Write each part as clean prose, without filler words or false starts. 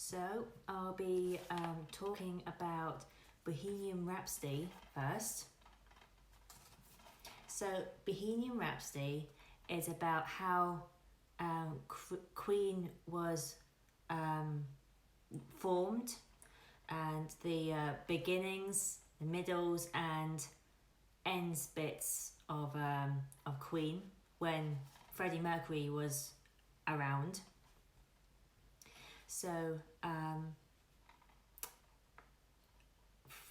So I'll be talking about Bohemian Rhapsody first. So Bohemian Rhapsody is about how Queen was formed and the beginnings, the middles and ends bits of Queen when Freddie Mercury was around. So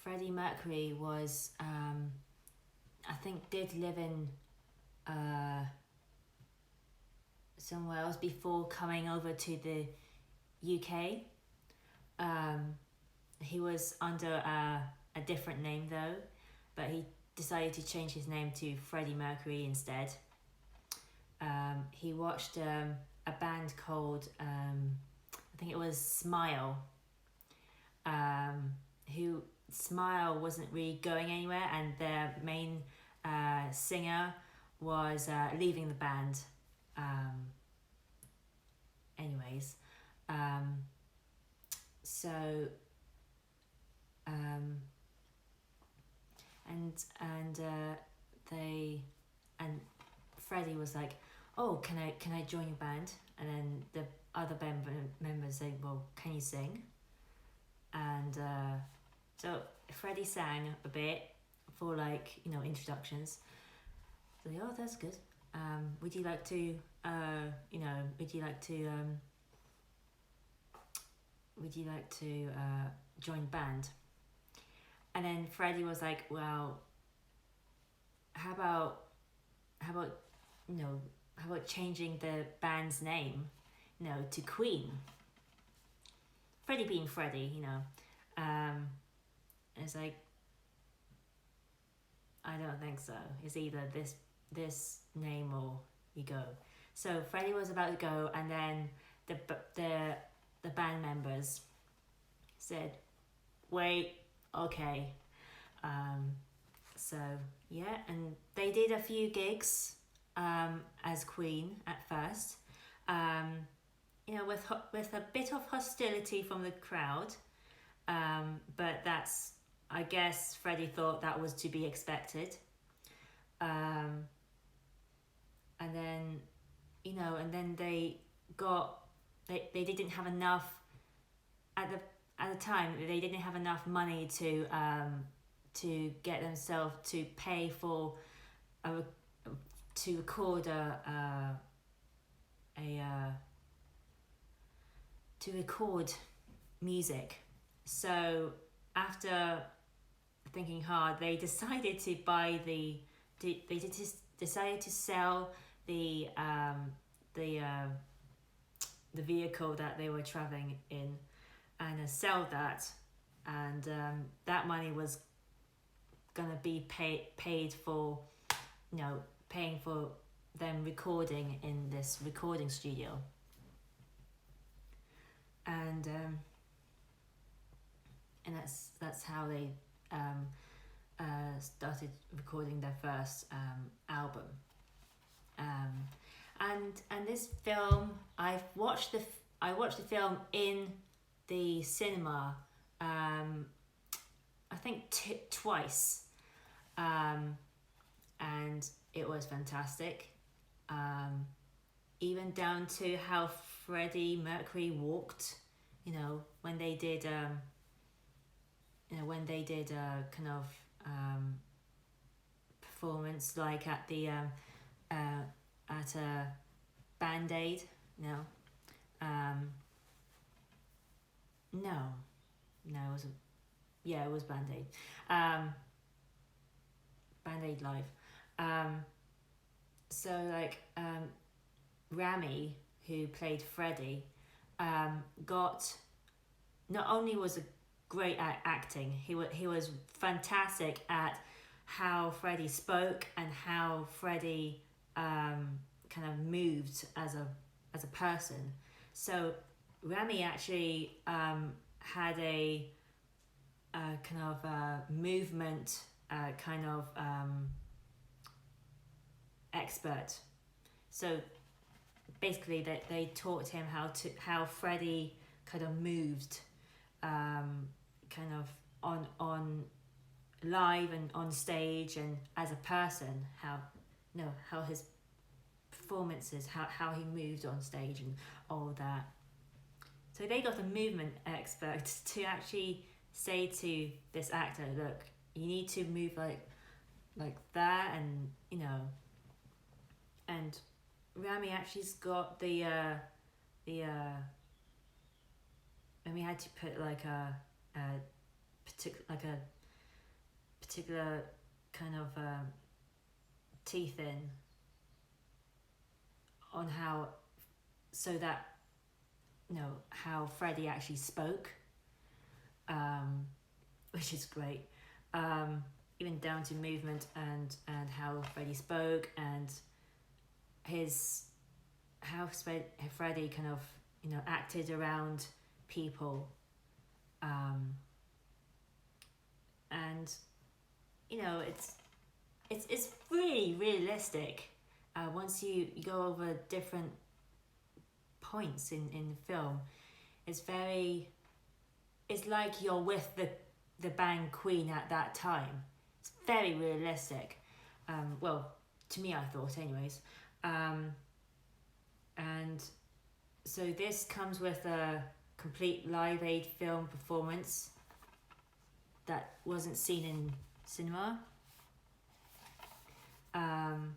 Freddie Mercury was, I think, did live in somewhere else before coming over to the UK. He was under a different name though, but he decided to change his name to Freddie Mercury instead. He watched a band called, I think it was Smile, who Smile wasn't really going anywhere, and their main singer was leaving the band. Anyways, so and Freddie was like, "Oh, can I join your band?" And then the other band members said, "Well, can you sing?" And so Freddie sang a bit for introductions. So oh, that's good. Would you like to join band? And then Freddie was like, well, how about changing the band's name, to Queen? Freddie being Freddie, it's like, I don't think so. It's either this name or you go. So Freddie was about to go, and then the band members said, wait, okay. So yeah, and they did a few gigs as Queen at first, with a bit of hostility from the crowd, but that's, I guess Freddie thought that was to be expected. And then they didn't have enough at the time. They didn't have enough money to get themselves to pay for to record to record music. So after thinking hard, they decided to decided to sell the vehicle that they were traveling in, and sell that, and that money was gonna be paid for, paying for them recording in this recording studio. And that's how they started recording their first album. And this film, I watched the film in the cinema, I think twice, and it was fantastic. Even down to how Freddie Mercury walked, when they did kind of performance, like at the at a Band-Aid. It was Band-Aid. Band-Aid Live. Rami, who played Freddie, got, not only was a great at acting, he was fantastic at how Freddie spoke and how Freddie kind of moved as a person. So Rami actually had a kind of movement expert. So basically they taught him how Freddie kind of moved, kind of on live and on stage and as a person, how his performances, how he moved on stage and all that. So they got a movement expert to actually say to this actor, look, you need to move like that, and and Rami actually's got the and we had to put like a particular kind of teeth in on how, so that how Freddie actually spoke, which is great, even down to movement and how Freddie spoke, and how Freddie kind of acted around people, and it's really realistic once you go over different points in the film. It's like you're with the band Queen at that time. It's very realistic, well, to me, I thought anyways, and so this comes with a complete Live Aid film performance that wasn't seen in cinema, and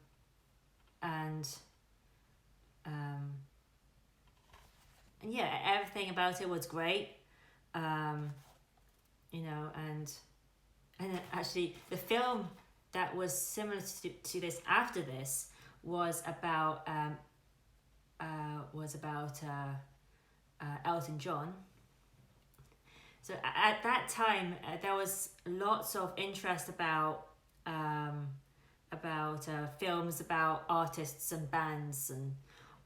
yeah, everything about it was great, and actually the film that was similar to this after this was about Elton John. So at that time, there was lots of interest about films about artists and bands and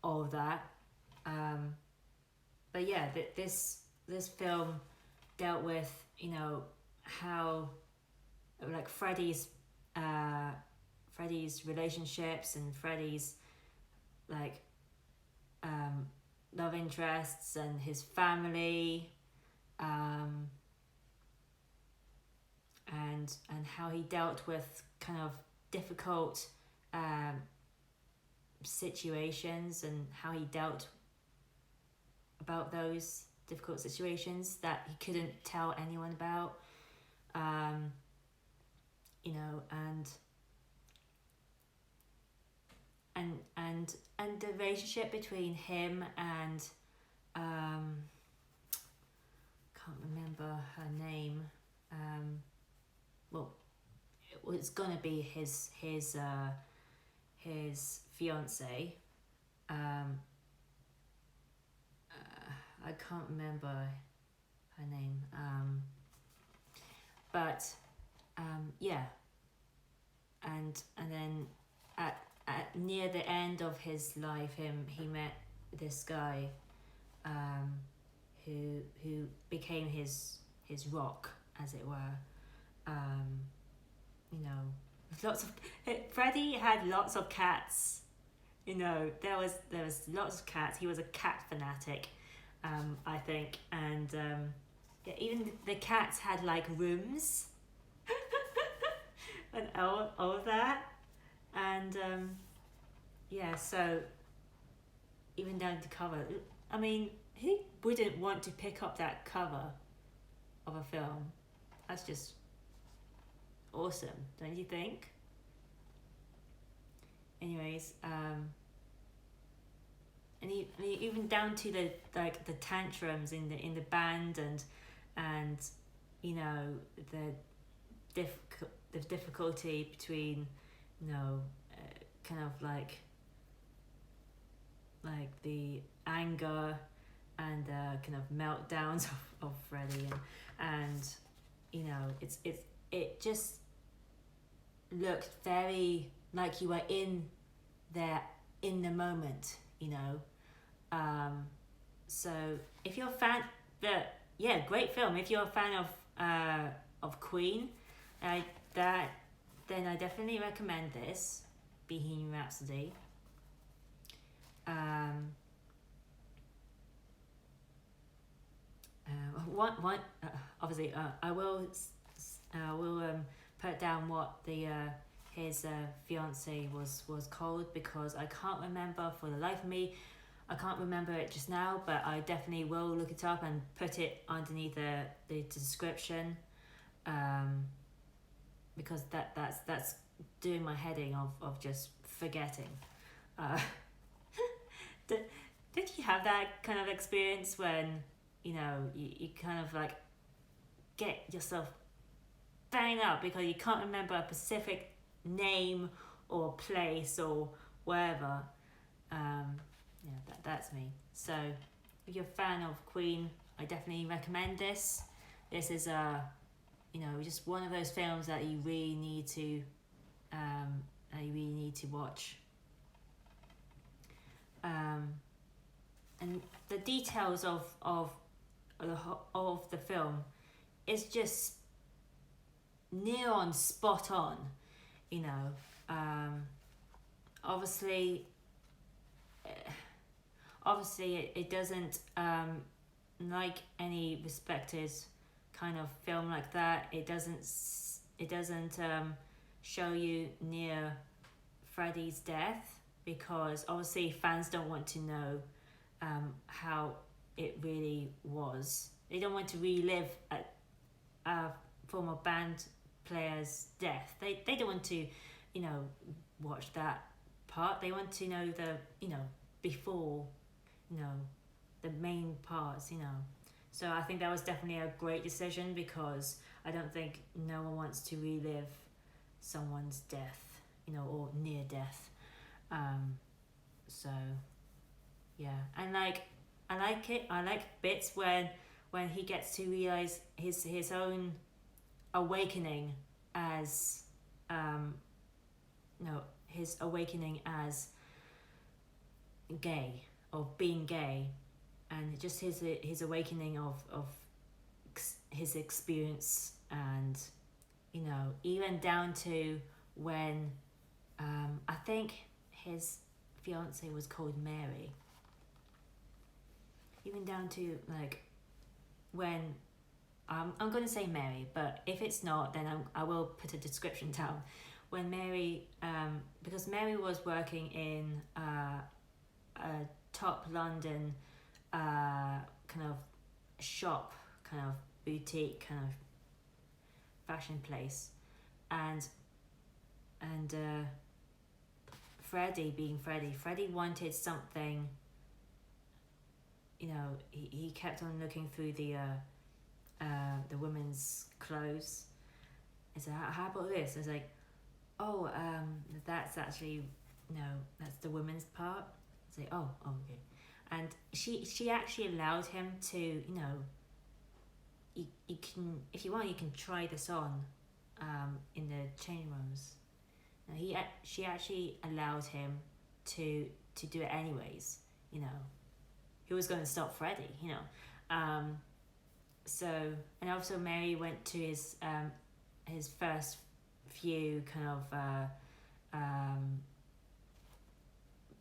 all of that. But yeah, this film dealt with how like Freddie's relationships and Freddie's like love interests and his family, and how he dealt with kind of difficult situations, and how he dealt about those difficult situations that he couldn't tell anyone about, and the relationship between him and can't remember her name, well, it's gonna be his fiance. I can't remember her name, but yeah, and then at near the end of his life, he met this guy, who became his rock, as it were. Lots of Freddie had lots of cats. There was lots of cats. He was a cat fanatic, I think, and yeah, even the cats had like rooms and all of that, and yeah. So even down to cover. I mean, who wouldn't want to pick up that cover of a film? That's just awesome, don't you think? Anyways, and even down to the tantrums in the band, and the difficulty between kind of like the anger and kind of meltdowns of Freddie, and it just looked very like you were in there in the moment, so if you're a fan, great film. If you're a fan of Queen, then I definitely recommend this, Bohemian Rhapsody. one obviously I will put down what the his fiance was called, because I can't remember for the life of me. I can't remember it just now, but I definitely will look it up and put it underneath the description, because that's doing my heading of just forgetting. Uh, did, did you have that kind of experience when you kind of like get yourself banged up because you can't remember a specific name or place or wherever? That's me. So if you're a fan of Queen, I definitely recommend this. This is just one of those films that you really need to watch. And the details of the film is just near on, spot on. Obviously it doesn't like any respected kind of film like that. It doesn't show you near Freddie's death, because obviously fans don't want to know how it really was. They don't want to relive a former band player's death. They don't want to watch that part. They want to know the before, the main parts. So I think that was definitely a great decision, because I don't think no one wants to relive someone's death, or near death. So yeah, and I like it. I like bits when he gets to realize his own awakening as his awakening as gay, or being gay, and just his awakening of his experience, and even down to when I think his fiance was called Mary, even down to like when I'm going to say Mary, but if it's not, then I will put a description down. When Mary, because Mary was working in a top London kind of shop, kind of boutique, kind of fashion place, and Freddie, being Freddie wanted something. He kept on looking through the women's clothes. I said, how about this? I was like, oh, that's actually, that's the women's part. I say, oh, okay. And she actually allowed him to, you can, if you want, you can try this on in the change rooms. Now she actually allowed him to do it anyways. He was going to stop Freddie. So, and also Mary went to his first few kind of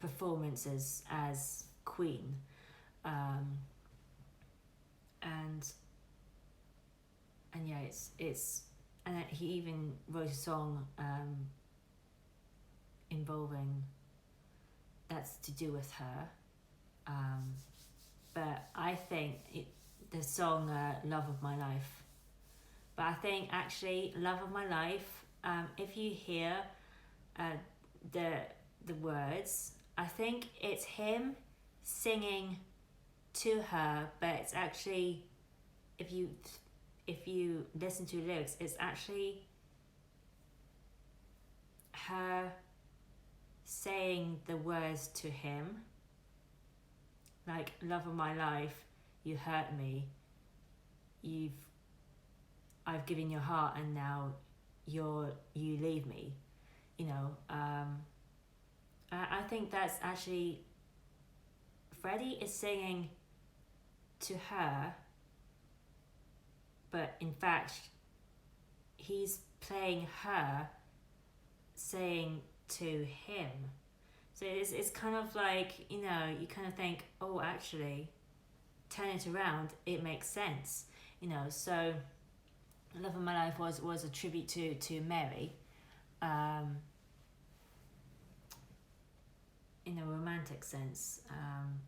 performances as Queen, and yeah, it's and he even wrote a song involving that's to do with her, but I think the song Love of My Life. But I think actually Love of My Life, if you hear the words, I think it's him singing to her, but it's actually, if you listen to the lyrics, it's actually her saying the words to him, like, love of my life, you hurt me, I've given your heart and now you leave me. I think that's actually, Freddie is singing to her, but in fact he's playing her saying to him. So it's kind of like, you kind of think, oh, actually turn it around, it makes sense, you know. So Love of My Life was a tribute to Mary, in a romantic sense.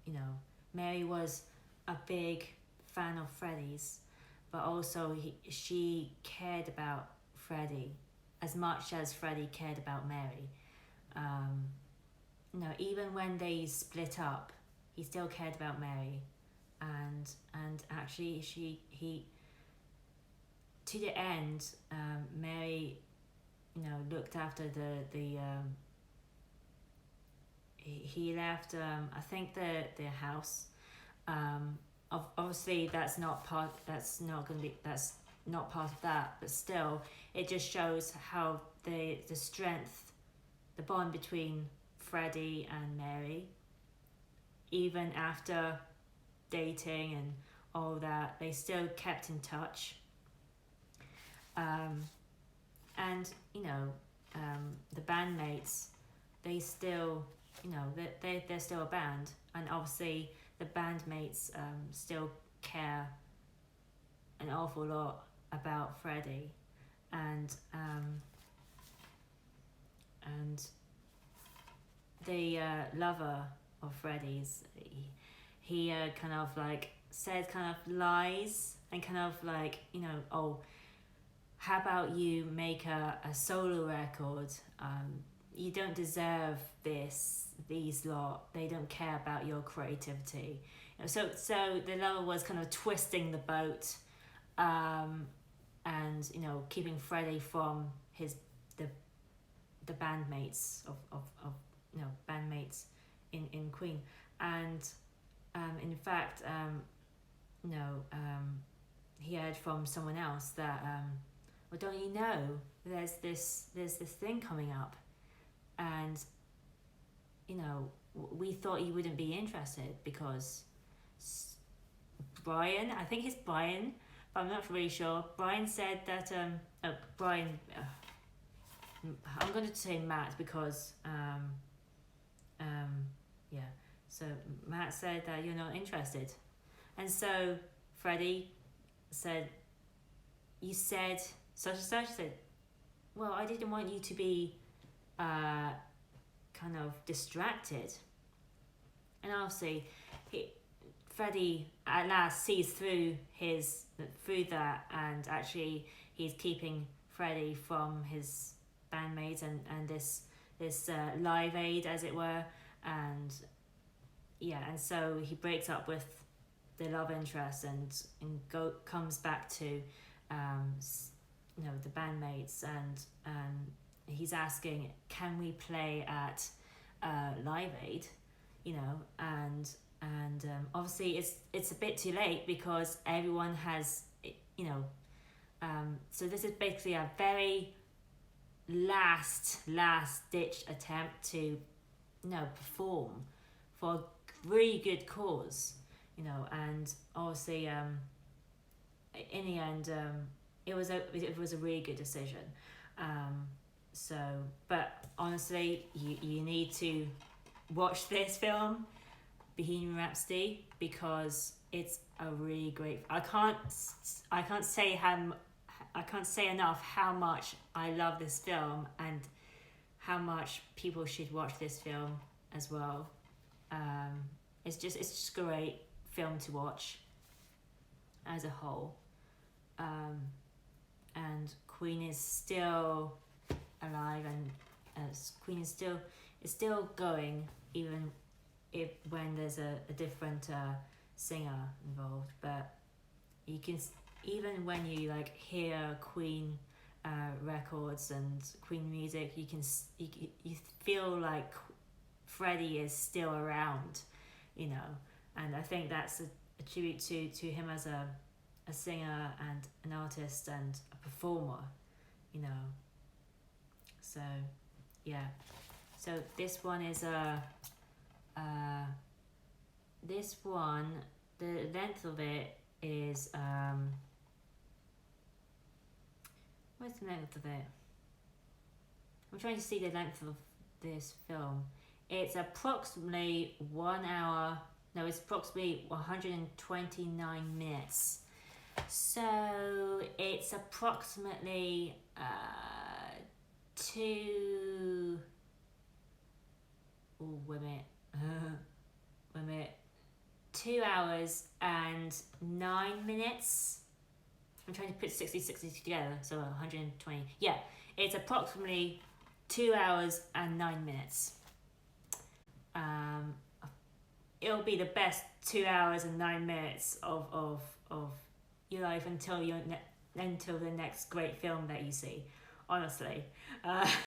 You know, Mary was a big fan of Freddie's, but also she cared about Freddie as much as Freddie cared about Mary. You know, even when they split up, he still cared about Mary, and actually he to the end, Mary, you know, looked after the he left, I think their house. Obviously that's not part of that, but still it just shows how the strength, the bond between Freddie and Mary, even after dating and all that, they still kept in touch. And you know, the bandmates, they still, you know, they're still a band, and obviously the bandmates still care an awful lot about Freddie, and the lover of Freddie's, he kind of like said kind of lies and kind of like, you know, oh, how about you make a solo record? You don't deserve these lot. They don't care about your creativity. You know, so the lover was kind of twisting the boat, and you know, keeping Freddie from the bandmates of you know, bandmates in Queen, and in fact, you know, he heard from someone else that well, don't you know, there's this thing coming up, and you know, we thought you wouldn't be interested because Brian, I think it's Brian, but I'm not really sure. Brian said that Brian, I'm going to say Matt because yeah. So Matt said that you're not interested, and so Freddie said, you said such and such. Said, well, I didn't want you to be kind of distracted. And obviously Freddie at last sees through that, and actually he's keeping Freddie from his bandmates and this live aid, as it were, and yeah, and so he breaks up with the love interest and comes back to you know, the bandmates, and he's asking, can we play at Live Aid, you know, and obviously it's a bit too late because everyone has, you know, so this is basically a very last ditch attempt to, you know, perform for a really good cause, you know, and obviously in the end it was a really good decision. So, but honestly, you need to watch this film, Bohemian Rhapsody, because it's a really great. I can't say enough how much I love this film and how much people should watch this film as well. It's just a great film to watch as a whole. And Queen is still alive, and Queen is still going, even when there's a different singer involved. But you can, even when you like hear Queen records and Queen music, you feel like Freddie is still around, you know. And I think that's a tribute to him as a singer and an artist and a performer, you know. So yeah, so this one is this one, the length of it is what's the length of it? I'm trying to see the length of this film. It's approximately 1 hour, No, it's approximately 129 minutes. So it's approximately two. Oh, wait a minute. Wait a minute. 2 hours and 9 minutes. I'm trying to put 60 together, so 120. Yeah, it's approximately 2 hours and 9 minutes. It'll be the best 2 hours and 9 minutes of your life until the next great film that you see. Honestly,